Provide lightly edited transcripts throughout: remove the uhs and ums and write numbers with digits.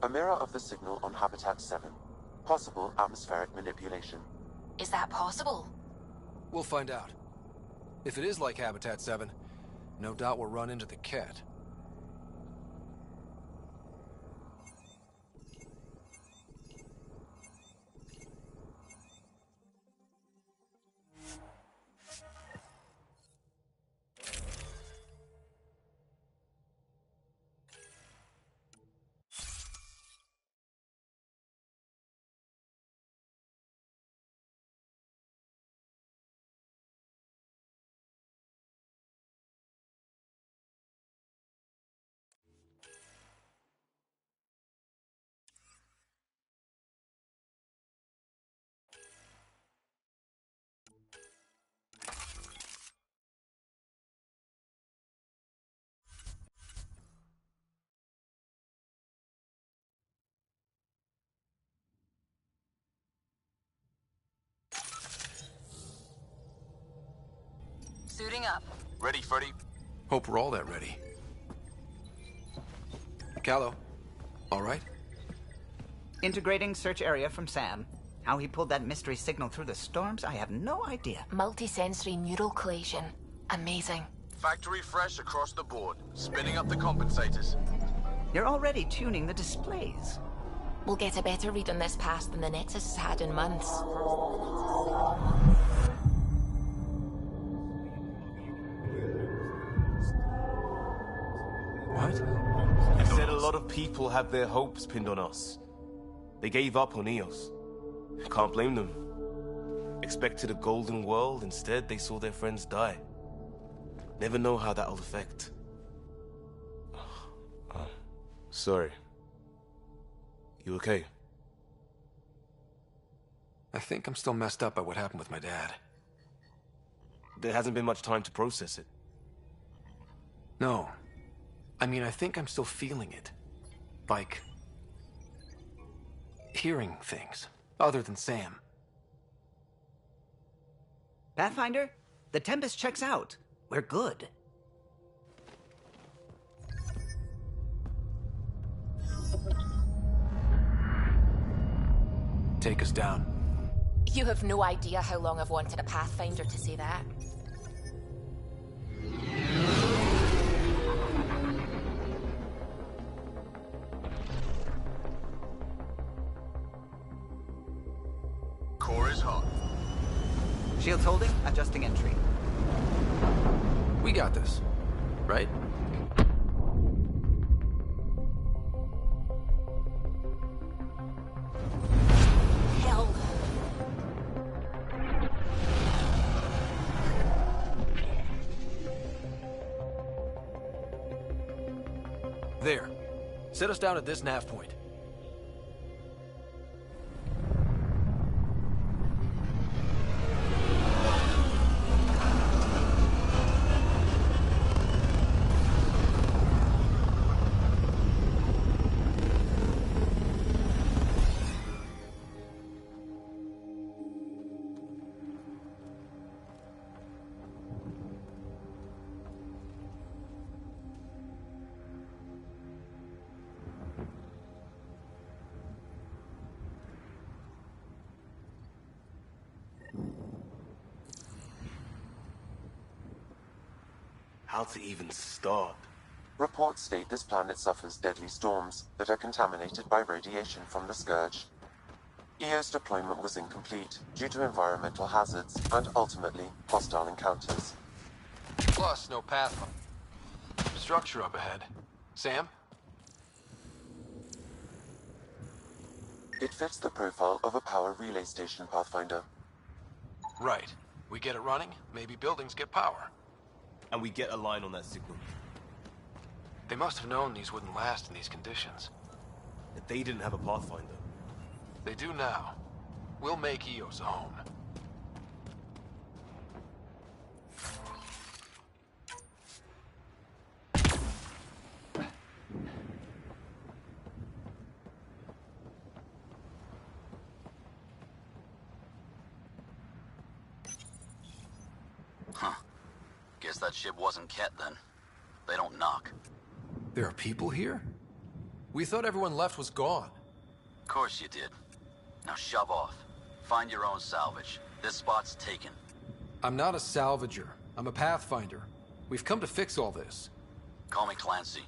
A mirror of the signal on Habitat 7. Possible atmospheric manipulation. Is that possible? We'll find out. If it is like Habitat 7, no doubt we'll run into the cat. Suiting up. Ready, Freddy? Hope we're all that ready. Callow, all right? Integrating search area from Sam. How he pulled that mystery signal through the storms, I have no idea. Multisensory neural collation. Amazing. Factory fresh across the board. Spinning up the compensators. You're already tuning the displays. We'll get a better read on this pass than the Nexus has had in months. What? It said a lot of people have their hopes pinned on us. They gave up on EOS. Can't blame them. Expected a golden world, instead they saw their friends die. Never know how that'll affect. Sorry. You okay? I think I'm still messed up by what happened with my dad. There hasn't been much time to process it. No. I mean, I think I'm still feeling it. Like... hearing things, other than Sam. Pathfinder, the Tempest checks out. We're good. Take us down. You have no idea how long I've wanted a Pathfinder to say that. Core is hot. Shields holding, adjusting entry. We got this, right? Hell. There. Set us down at this nav point. How to even start? Reports state this planet suffers deadly storms that are contaminated by radiation from the Scourge. EO's deployment was incomplete due to environmental hazards and ultimately hostile encounters. Plus, no path. Structure up ahead. Sam? It fits the profile of a power relay station, Pathfinder. Right. We get it running, maybe buildings get power. And we get a line on that signal. They must have known these wouldn't last in these conditions. That they didn't have a Pathfinder. They do now. We'll make EOS a home. Huh. Guess that ship wasn't Ket then. They don't knock. There are people here? We thought everyone left was gone. Of course you did. Now shove off. Find your own salvage. This spot's taken. I'm not a salvager. I'm a pathfinder. We've come to fix all this. Call me Clancy.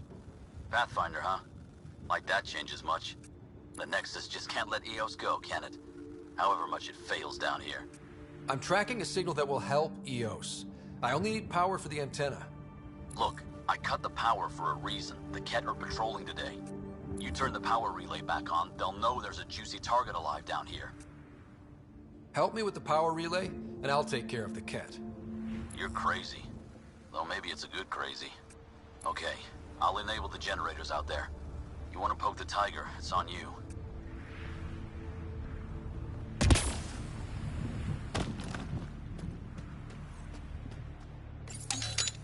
Pathfinder, huh? Like that changes much. The Nexus just can't let EOS go, can it? However much it fails down here. I'm tracking a signal that will help EOS. I only need power for the antenna. Look, I cut the power for a reason. The Ket are patrolling today. You turn the power relay back on, they'll know there's a juicy target alive down here. Help me with the power relay, and I'll take care of the Ket. You're crazy. Though maybe it's a good crazy. Okay, I'll enable the generators out there. You want to poke the tiger, it's on you.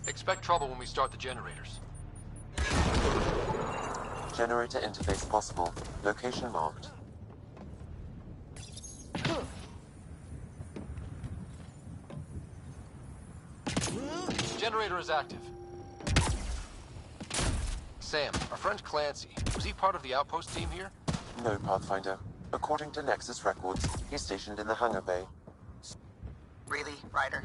Expect trouble when we start the generators. Generator interface possible. Location marked. Generator is active. Sam, our friend Clancy, was he part of the outpost team here? No, Pathfinder. According to Nexus records, he's stationed in the hangar bay. Really, Ryder?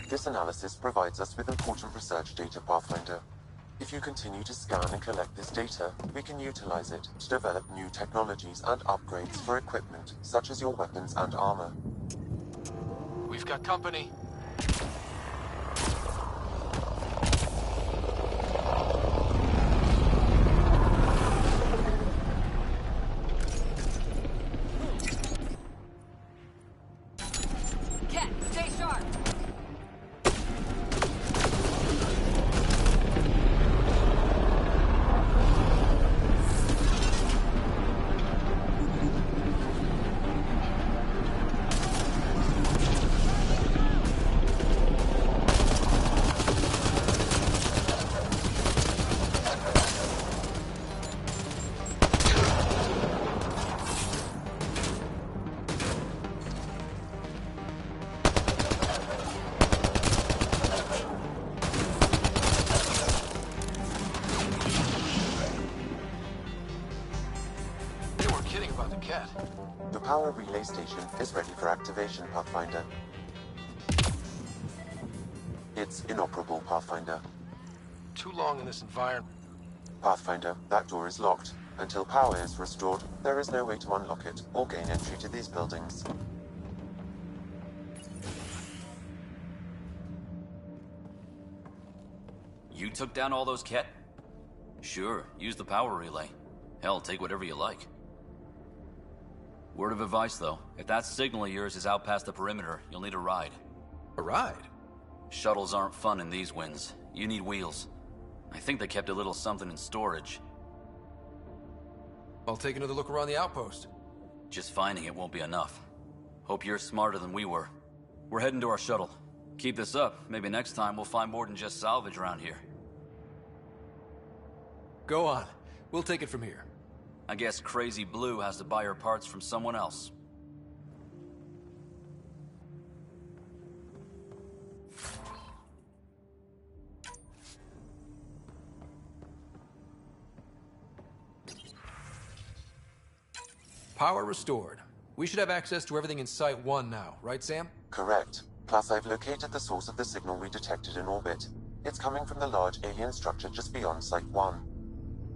This analysis provides us with important research data, Pathfinder. If you continue to scan and collect this data, we can utilize it to develop new technologies and upgrades for equipment, such as your weapons and armor. We've got company. Ket, stay sharp! The power relay station is ready for activation, Pathfinder. It's inoperable, Pathfinder. Too long in this environment. Pathfinder, that door is locked. Until power is restored, there is no way to unlock it or gain entry to these buildings. You took down all those Ket? Sure, use the power relay. Hell, take whatever you like. Word of advice, though. If that signal of yours is out past the perimeter, you'll need a ride. A ride? Shuttles aren't fun in these winds. You need wheels. I think they kept a little something in storage. I'll take another look around the outpost. Just finding it won't be enough. Hope you're smarter than we were. We're heading to our shuttle. Keep this up. Maybe next time we'll find more than just salvage around here. Go on. We'll take it from here. I guess Crazy Blue has to buy her parts from someone else. Power restored. We should have access to everything in Site 1 now, right, Sam? Correct. Plus, I've located the source of the signal we detected in orbit. It's coming from the large alien structure just beyond Site 1.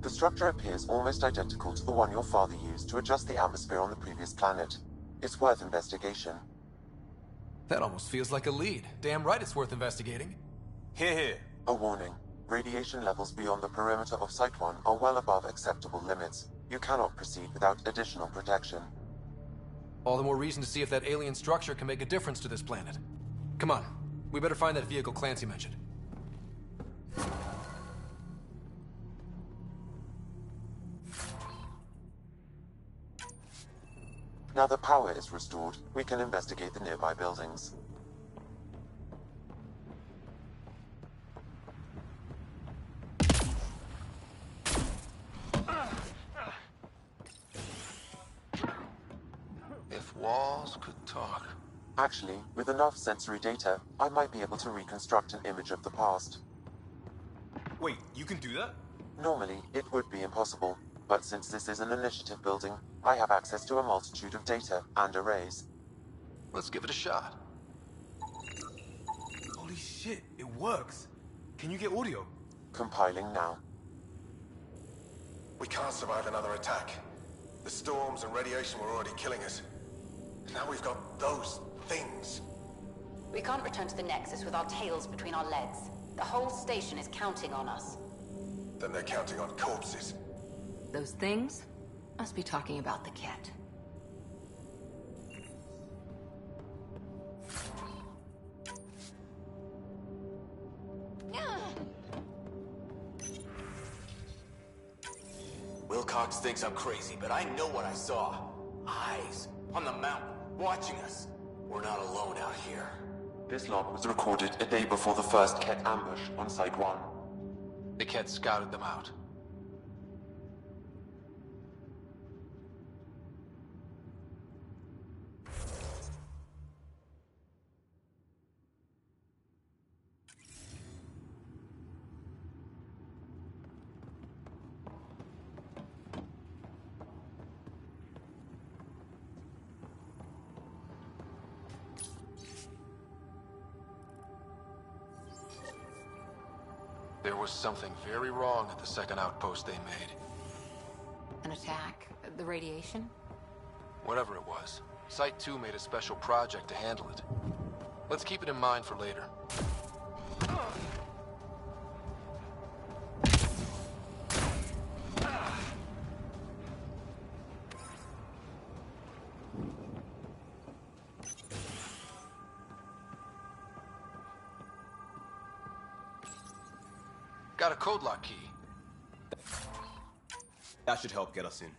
The structure appears almost identical to the one your father used to adjust the atmosphere on the previous planet. It's worth investigation. That almost feels like a lead. Damn right it's worth investigating. Here, here. A warning. Radiation levels beyond the perimeter of Site 1 are well above acceptable limits. You cannot proceed without additional protection. All the more reason to see if that alien structure can make a difference to this planet. Come on. We better find that vehicle Clancy mentioned. Now that power is restored, we can investigate the nearby buildings. If walls could talk. Actually, with enough sensory data, I might be able to reconstruct an image of the past. Wait, you can do that? Normally, it would be impossible, but since this is an initiative building, I have access to a multitude of data and arrays. Let's give it a shot. Holy shit, it works. Can you get audio? Compiling now. We can't survive another attack. The storms and radiation were already killing us. Now we've got those things. We can't return to the Nexus with our tails between our legs. The whole station is counting on us. Then they're counting on corpses. Those things must be talking about the kit. Wilcox thinks I'm crazy, but I know what I saw. Eyes on the mountain, watching us. We're not alone out here. This log was recorded a day before the first Ket ambush on Site 1. The Ket scouted them out. There was something very wrong at the second outpost they made. An attack? The radiation? Whatever it was, Site 2 made a special project to handle it. Let's keep it in mind for later. Got a code lock key. That should help get us in.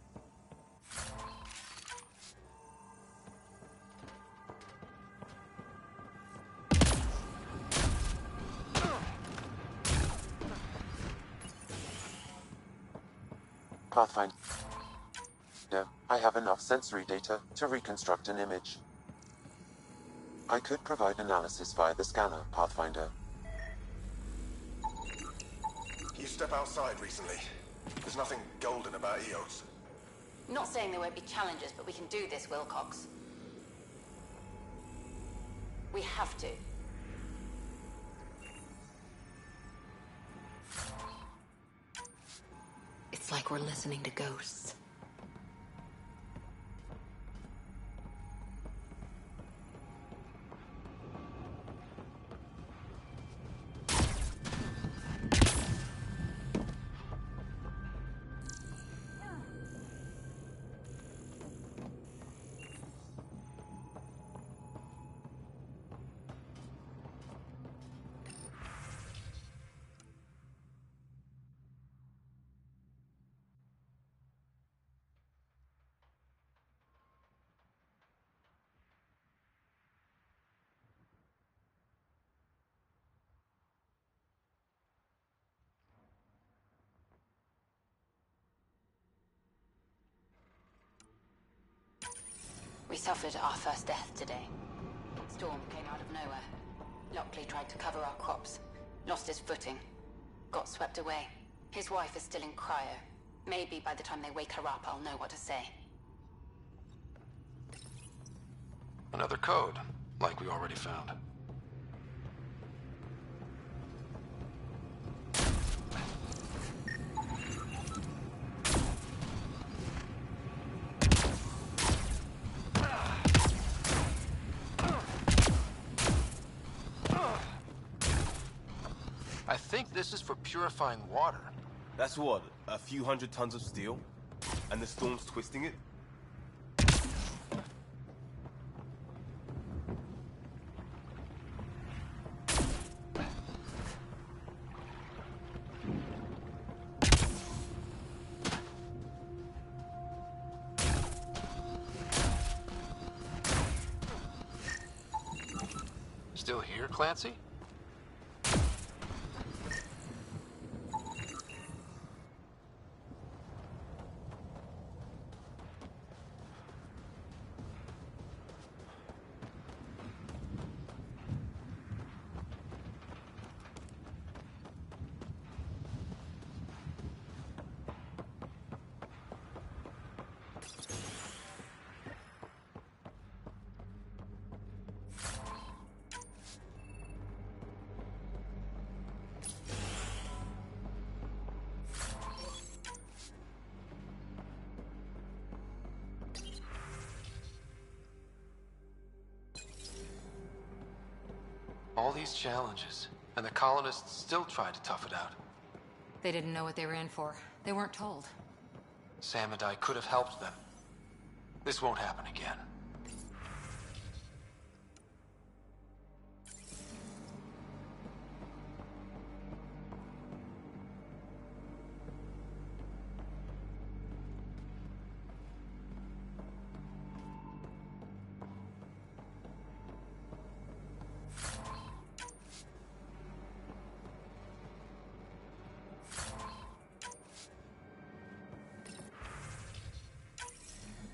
Pathfinder. I have enough sensory data to reconstruct an image. I could provide analysis via the scanner, Pathfinder. You step outside recently. There's nothing golden about EOS. Not saying there won't be challenges, but we can do this, Wilcox. We have to. It's like we're listening to ghosts. We suffered our first death today. Storm came out of nowhere. Lockley tried to cover our crops. Lost his footing. Got swept away. His wife is still in cryo. Maybe by the time they wake her up, I'll know what to say. Another code, like we already found. I think this is for purifying water. That's what, a few hundred tons of steel? And the storm's twisting it? Still here, Clancy? All these challenges, and the colonists still tried to tough it out. They didn't know what they were in for. They weren't told. Sam and I could have helped them. This won't happen again.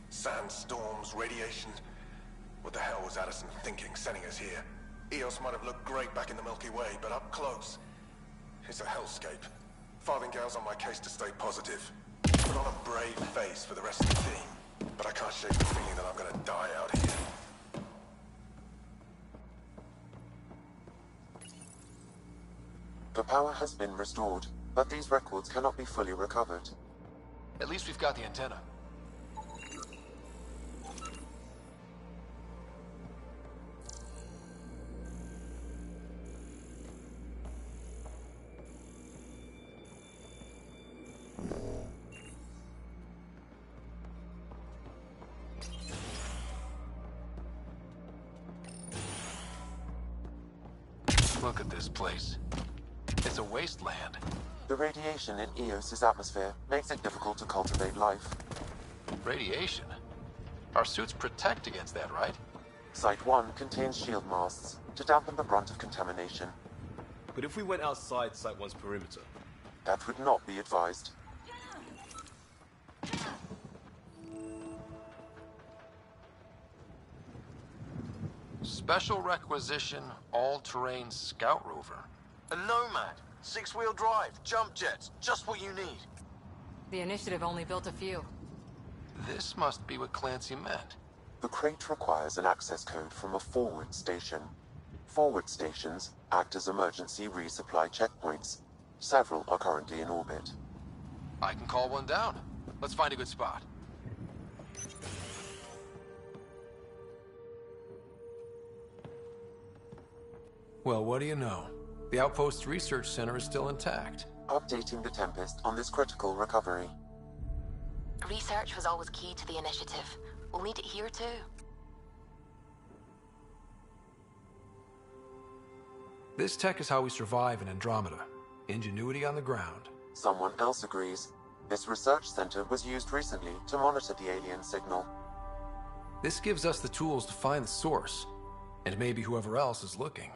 Sandstorms, radiation. What the hell was Addison thinking, sending us here? Eos might have looked great back in the Milky Way, but up close, it's a hellscape. Farthingale's on my case to stay positive. Put on a brave face for the rest of the team, but I can't shake the feeling that I'm gonna die out here. The power has been restored, but these records cannot be fully recovered. At least we've got the antenna. Look at this place. It's a wasteland. The radiation in Eos's atmosphere makes it difficult to cultivate life. Radiation? Our suits protect against that, right? Site 1 contains shield masts to dampen the brunt of contamination. But if we went outside Site 1's perimeter? That would not be advised. Special requisition, all-terrain scout rover. A Nomad. 6-wheel drive, jump jets, just what you need. The Initiative only built a few. This must be what Clancy meant. The crate requires an access code from a forward station. Forward stations act as emergency resupply checkpoints. Several are currently in orbit. I can call one down. Let's find a good spot. Well, what do you know? The Outpost's research center is still intact. Updating the Tempest on this critical recovery. Research was always key to the Initiative. We'll need it here too. This tech is how we survive in Andromeda. Ingenuity on the ground. Someone else agrees. This research center was used recently to monitor the alien signal. This gives us the tools to find the source, and maybe whoever else is looking.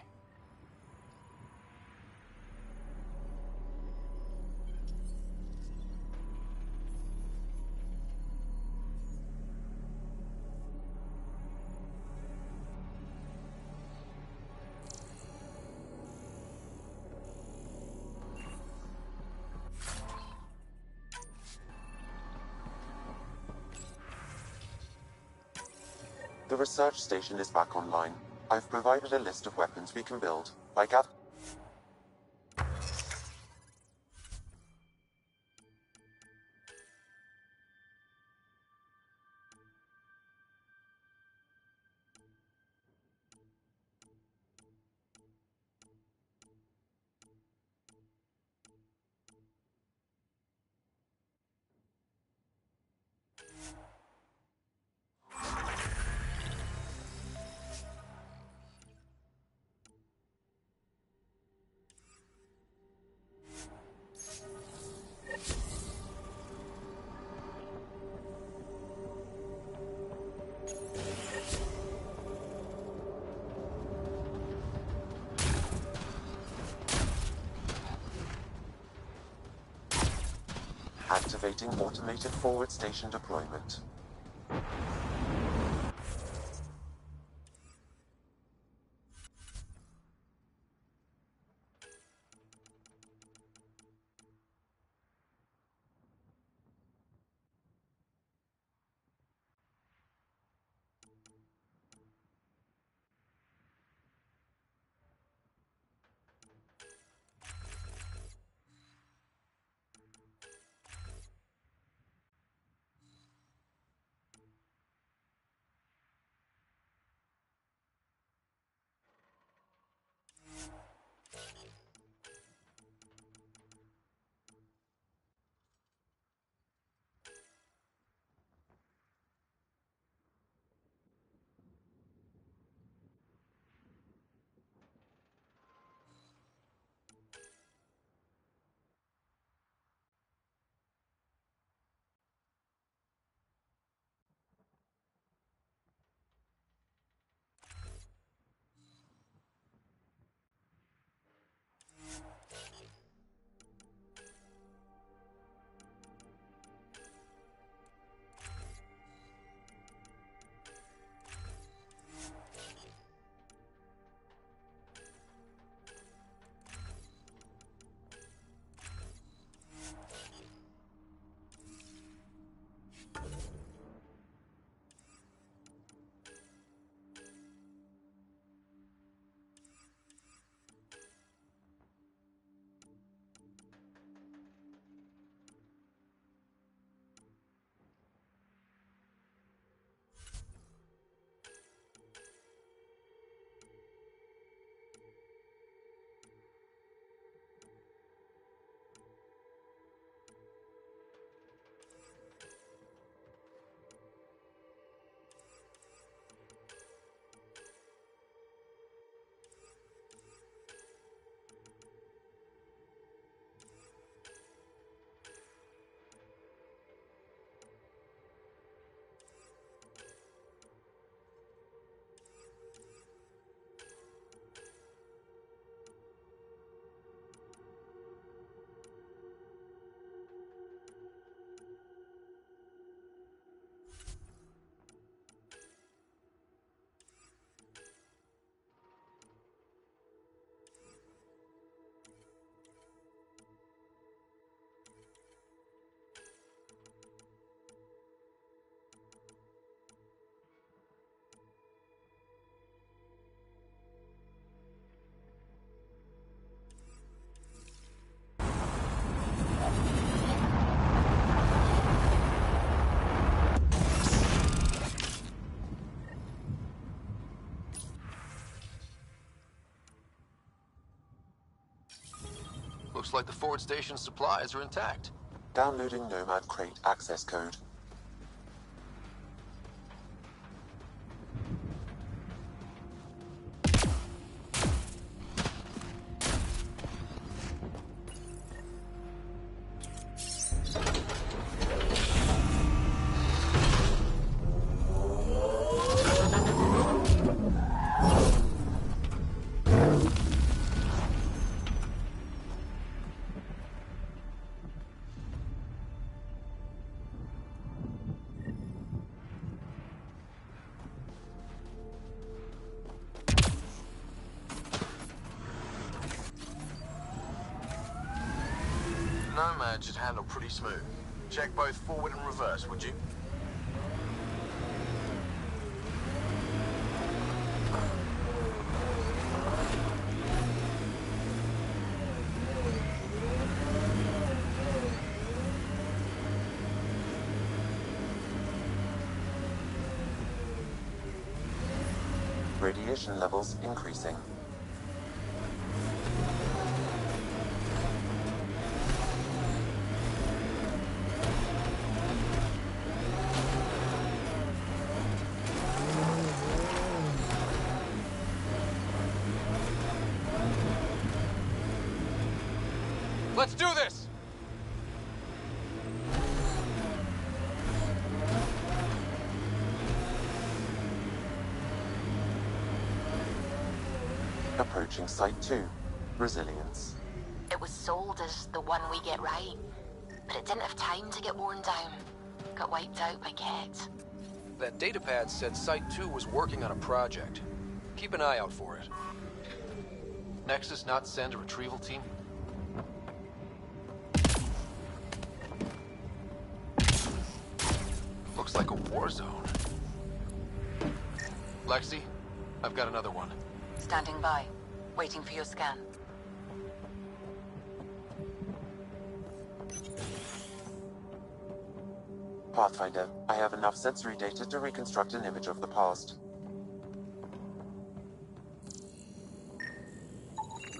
The research station is back online. I've provided a list of weapons we can build. I gather. Activating automated forward station deployment. Looks like the forward station supplies are intact. Downloading Nomad Crate access code. Nomad should handle pretty smooth. Check both forward and reverse, would you? Radiation levels increasing. Let's do this! Approaching Site 2. Resilience. It was sold as the one we get right, but it didn't have time to get worn down. Got wiped out by Ket. That datapad said Site 2 was working on a project. Keep an eye out for it. Nexus not send a retrieval team? Looks like a war zone. Lexi, I've got another one. Standing by, waiting for your scan. Pathfinder, I have enough sensory data to reconstruct an image of the past.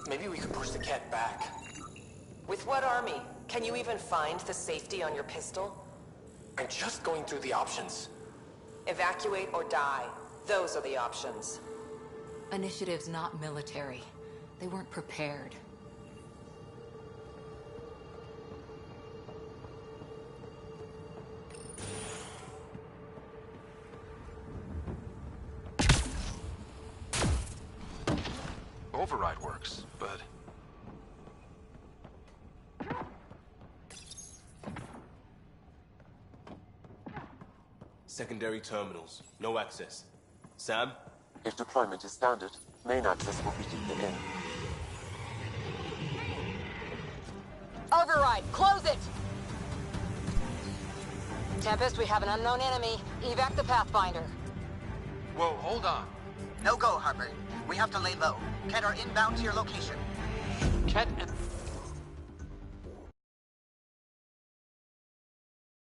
Maybe we could push the cat back. With what army? Can you even find the safety on your pistol? I'm just going through the options. Evacuate or die. Those are the options. Initiative's not military. They weren't prepared. Override works, but... Secondary terminals. No access. Sam? If deployment is standard, main access will be deeper in. Override, close it! Tempest, we have an unknown enemy. Evac the Pathfinder. Whoa, hold on. No go, Harper. We have to lay low. Ket are inbound to your location. Ket and